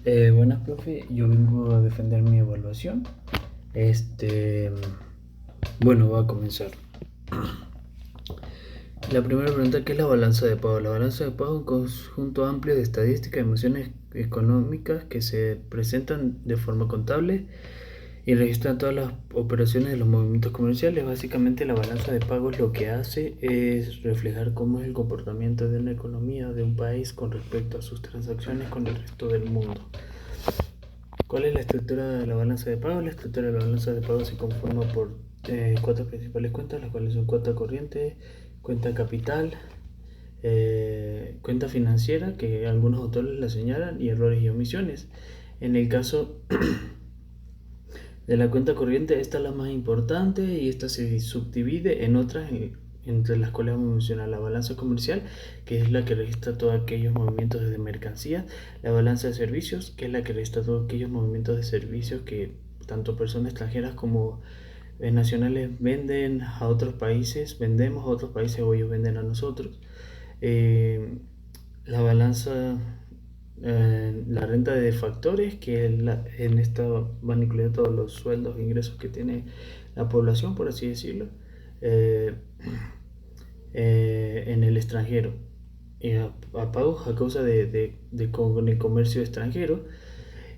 Buenas, profe. Yo vengo a defender mi evaluación. Este, bueno, va a comenzar. La primera pregunta, ¿qué es la balanza de pago? La balanza de pago es un conjunto amplio de estadísticas y emociones económicas que se presentan de forma contable y registran todas las operaciones de los movimientos comerciales. Básicamente, la balanza de pagos lo que hace es reflejar cómo es el comportamiento de una economía de un país con respecto a sus transacciones con el resto del mundo. ¿Cuál es la estructura de la balanza de pagos? La estructura de la balanza de pagos se conforma por cuatro principales cuentas, las cuales son cuenta corriente, cuenta capital, cuenta financiera, que algunos autores la señalan, y errores y omisiones. En el caso de la cuenta corriente, esta es la más importante y esta se subdivide en otras, entre las cuales vamos a mencionar la balanza comercial, que es la que registra todos aquellos movimientos de mercancías, la balanza de servicios, que es la que registra todos aquellos movimientos de servicios que tanto personas extranjeras como nacionales venden a otros países, vendemos a otros países o ellos venden a nosotros. La balanza, la renta de factores, que en esta van incluidos todos los sueldos e ingresos que tiene la población, por así decirlo, eh, en el extranjero, a pagos a causa con el comercio extranjero,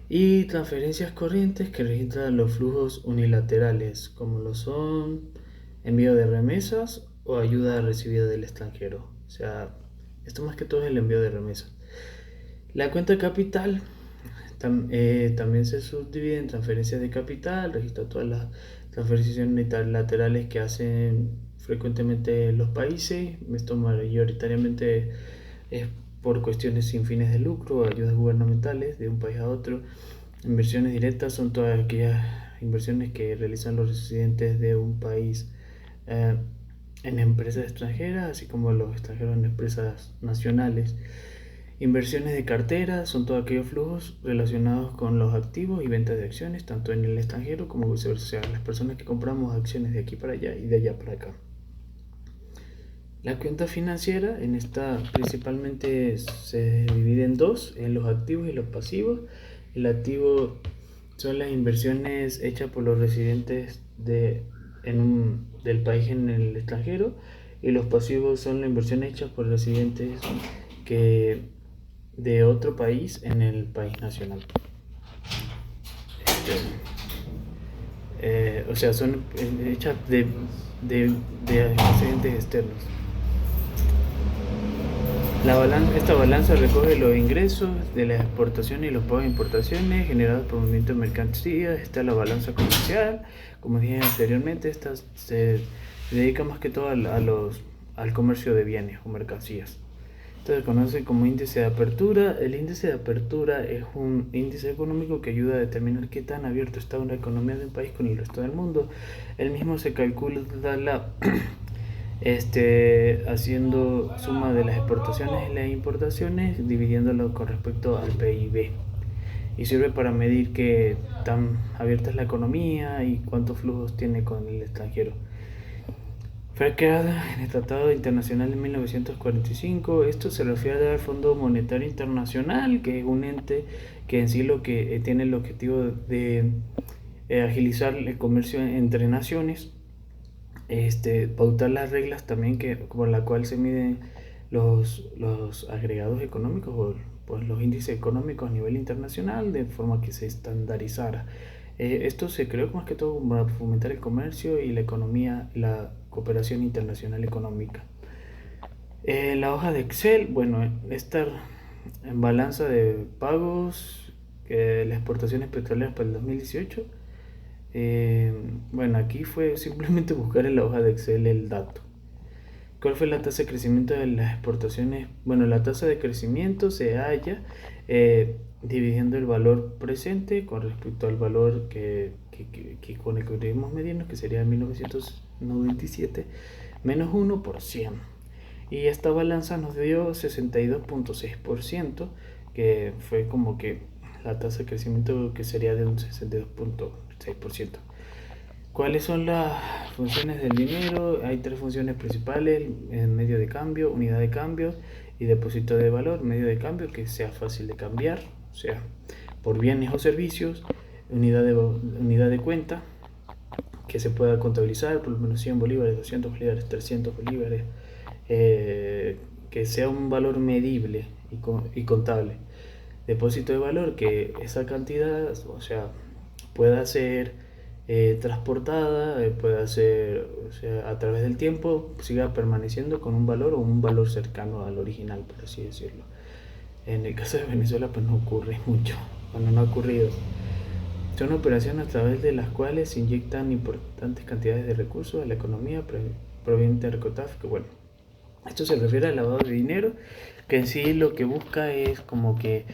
y transferencias corrientes que registran los flujos unilaterales, como lo son envío de remesas o ayuda recibida del extranjero. O sea, esto más que todo es el envío de remesas. La cuenta capital también se subdivide en transferencias de capital, registra todas las transferencias unilaterales que hacen frecuentemente los países. Esto mayoritariamente es por cuestiones sin fines de lucro, ayudas gubernamentales de un país a otro. Inversiones directas son todas aquellas inversiones que realizan los residentes de un país eh, en empresas extranjeras, así como los extranjeros en empresas nacionales. Inversiones de cartera son todos aquellos flujos relacionados con los activos y ventas de acciones, tanto en el extranjero como viceversa. O sea, las personas que compramos acciones de aquí para allá y de allá para acá. La cuenta financiera, en esta principalmente se divide en dos, en los activos y los pasivos. El activo son las inversiones hechas por los residentes del país en el extranjero, y los pasivos son las inversiones hechas por residentes que de otro país en el país nacional. O sea, son hechas de residentes externos. Esta balanza recoge los ingresos de las exportaciones y los pagos de importaciones generados por movimiento de mercancías. Está la balanza comercial, como dije anteriormente, esta se dedica más que todo al comercio de bienes o mercancías. Esto se conoce como índice de apertura. El índice de apertura es un índice económico que ayuda a determinar qué tan abierto está una economía de un país con el resto del mundo. El mismo se calcula haciendo suma de las exportaciones y las importaciones, dividiéndolo con respecto al PIB. Y sirve para medir qué tan abierta es la economía y cuántos flujos tiene con el extranjero. Fue creada en el Tratado Internacional de 1945. Esto se refiere al Fondo Monetario Internacional, que es un ente que en sí lo que tiene el objetivo de agilizar el comercio entre naciones, pautar las reglas también por la cual se miden los agregados económicos o pues, los índices económicos a nivel internacional, de forma que se estandarizara. Esto se creó más que todo para fomentar el comercio y la economía, la cooperación internacional económica. La hoja de Excel, bueno, esta balanza de pagos, las exportaciones petroleras para el 2018. Bueno, aquí fue simplemente buscar en la hoja de Excel el dato. ¿Cuál fue la tasa de crecimiento de las exportaciones? Bueno, la tasa de crecimiento se halla dividiendo el valor presente con respecto al valor con el que debemos medirnos, que sería 1997, menos 1 por 100. Y esta balanza nos dio 62.6%, que fue como que la tasa de crecimiento que sería de un 62.6%. ¿Cuáles son las funciones del dinero? Hay tres funciones principales: medio de cambio, unidad de cambio y depósito de valor. Medio de cambio, que sea fácil de cambiar, o sea, por bienes o servicios, unidad de cuenta, que se pueda contabilizar, por lo menos 100 bolívares, 200 bolívares, 300 bolívares, que sea un valor medible y contable. Depósito de valor, que esa cantidad, o sea, pueda ser transportada, pueda ser, o sea, a través del tiempo, siga permaneciendo con un valor o un valor cercano al original, por así decirlo. En el caso de Venezuela, pues no ocurre mucho, bueno, no ha ocurrido. Son operaciones a través de las cuales se inyectan importantes cantidades de recursos a la economía proveniente del narcotráfico. Bueno, esto se refiere al lavado de dinero, que en sí lo que busca es como que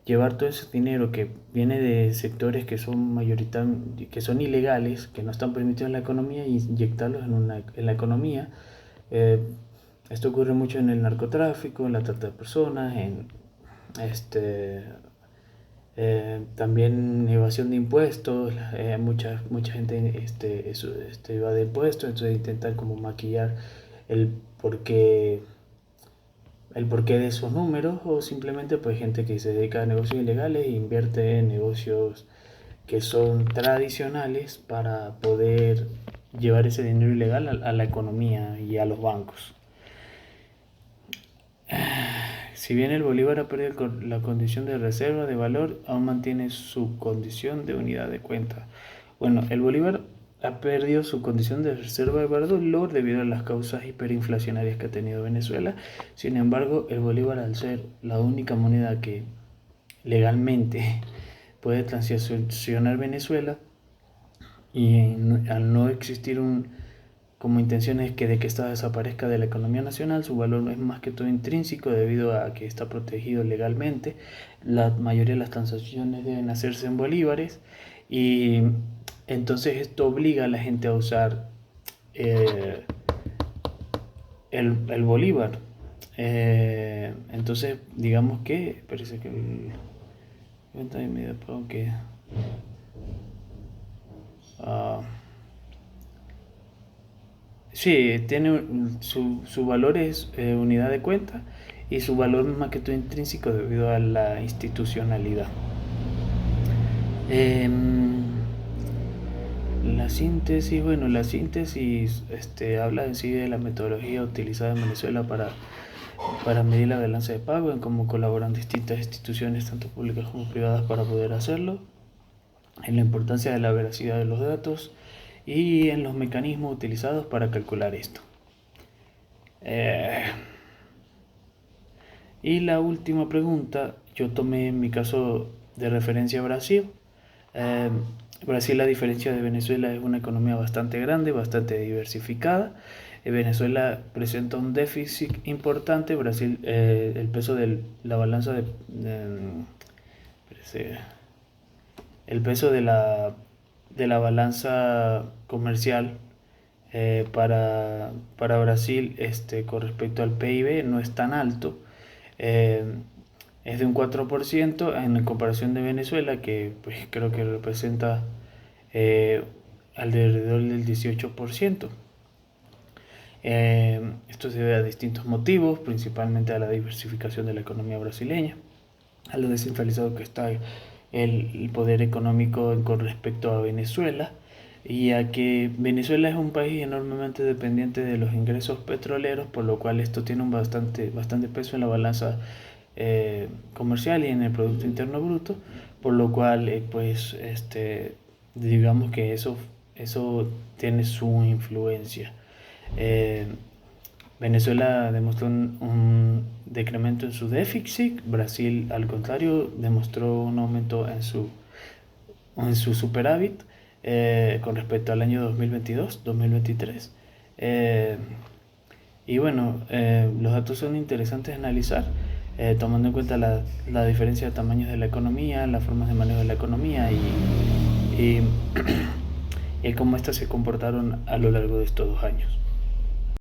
llevar todo ese dinero que viene de sectores que son mayoritariamente, que son ilegales, que no están permitidos en la economía, e inyectarlos en la economía. Eh, Esto ocurre mucho en el narcotráfico, en la trata de personas, en este también evasión de impuestos. Mucha gente evade impuestos, entonces intentan como maquillar el porqué, el porqué de esos números, o simplemente pues gente que se dedica a negocios ilegales e invierte en negocios que son tradicionales para poder llevar ese dinero ilegal a la economía y a los bancos. Si bien el bolívar ha perdido la condición de reserva de valor, aún mantiene su condición de unidad de cuenta. Bueno, el bolívar ha perdido su condición de reserva de valor debido a las causas hiperinflacionarias que ha tenido Venezuela. Sin embargo, el bolívar, al ser la única moneda que legalmente puede transicionar Venezuela, y al no existir como intenciones de que ésta desaparezca de la economía nacional, su valor no es más que todo intrínseco debido a que está protegido legalmente. La mayoría de las transacciones deben hacerse en bolívares, y entonces esto obliga a la gente a usar el bolívar. Entonces digamos que parece que sí, tiene su valor es unidad de cuenta, y su valor más que todo intrínseco debido a la institucionalidad. La síntesis, bueno, la síntesis habla en sí de la metodología utilizada en Venezuela para medir la balanza de pago, en cómo colaboran distintas instituciones, tanto públicas como privadas, para poder hacerlo, en la importancia de la veracidad de los datos y en los mecanismos utilizados para calcular esto. Y la última pregunta, yo tomé en mi caso de referencia a Brasil. Brasil, a diferencia de Venezuela, es una economía bastante grande, bastante diversificada. Venezuela presenta un déficit importante. Brasil, el peso de la balanza el peso de la balanza comercial para Brasil con respecto al PIB no es tan alto. Es de un 4% en comparación de Venezuela, que pues creo que representa alrededor del 18%. Esto se debe a distintos motivos, principalmente a la diversificación de la economía brasileña, a lo descentralizado que está el poder económico con respecto a Venezuela, y a que Venezuela es un país enormemente dependiente de los ingresos petroleros, por lo cual esto tiene un bastante peso en la balanza comercial y en el Producto Interno Bruto, por lo cual digamos que eso tiene su influencia. Venezuela demostró un decremento en su déficit. Brasil, al contrario, demostró un aumento en su superávit con respecto al año 2022-2023. Y bueno, los datos son interesantes de analizar, tomando en cuenta la diferencia de tamaños de la economía, las formas de manejo de la economía y cómo éstas se comportaron a lo largo de estos 2 años.